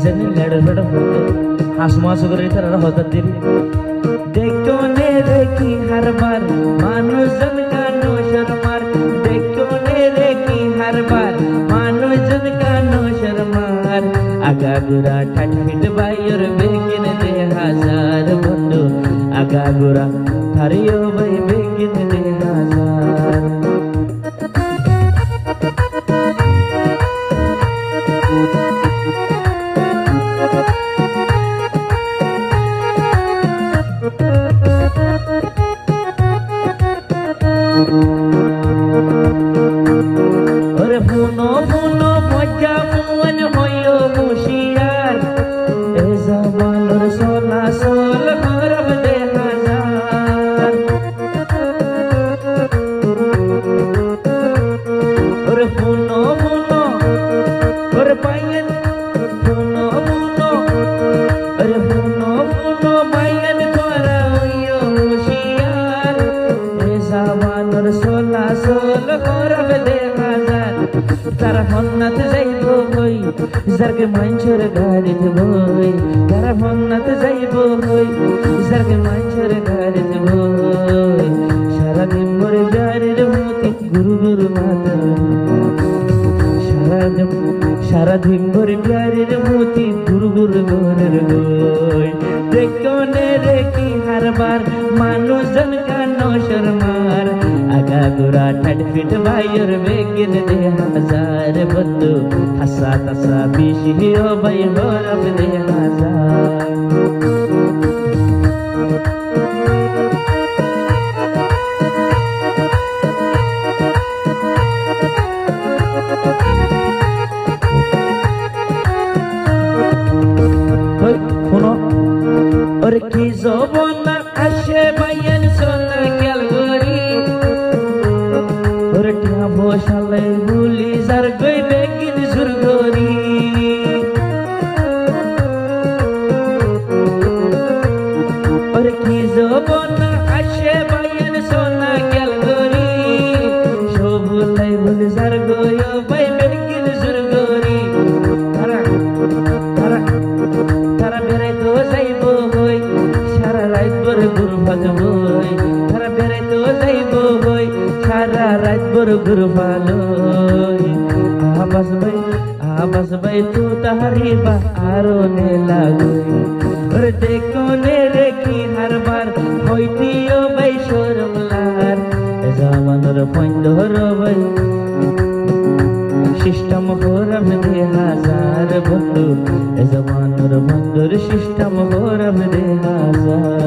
জানি লেড় ফেড় হতো হাসমাস করে তারা হতো দিল দেখো নে দেখি হারবার মানুষজন কানো শর্মার দেখো নে দেখি হারবার মানুষজন কানো শর্মার আগা গুড়া ঠাটফিট বাইর বেগিন দে হাজার বন্ধু আগা গুড়া হারিও ভাই বেগিন দে হাজার ওরে ফুনো ফুনো মজা মুন হইও মুশিয়ার এ জামানোর সোনা সোল হরব দে হাজার ওরে ফুনো ফুনো ওরে পাইন ফুনো ফুনো ওরে ফুনো ফুনো পাইন করা হইও মুশিয়ার এ জামানোর সোনা সোল হরব দে হাজার তারা হন্নাত যাইব হই জারকে মাইনছের গাড়িতে বই তারা হন্নাত যাইব হই জারকে মাইনছের গাড়িতে বই সারাদিন মরে গাড়ির মতি গুরু গুরু মাতা সারাদিন মরে গাড়ির মতি গুরু গুরু মনের বই দেখো নে দেখি হারবার মানুষজন কানো শর্মার আগা গোড়া ঠাটফিট ভাইয়ের বেগিন দে হাজার বন্ধু হাসা তাসা বিশিও ভাই হরব দে হাজার और की जोबना आशे बायन सोना गल गोरी और टिया बोशाले भूली जार गई बेगिन जुर गोरी और की जोबना आशे बायन सोना गल गोरी शोभुलाई भूली जार गई बाय बेगिन जुर गोरी तारा तारा तारा मेरे तो जाइबो होई सारा रात भर गुरु भागबोई तारा मेरे तो जाइबो होई सारा रात भर गुरु भालोई आवाज भाई तू तारी बा आरो ने लागोई और देखो ने रेखी हर बार होइतियो भाई शोरमलार जमानर पंदर भाई सिस्टम होरब दे हाजार बंधु जमानर बंधुर सिस्टम होरब दे हाजार।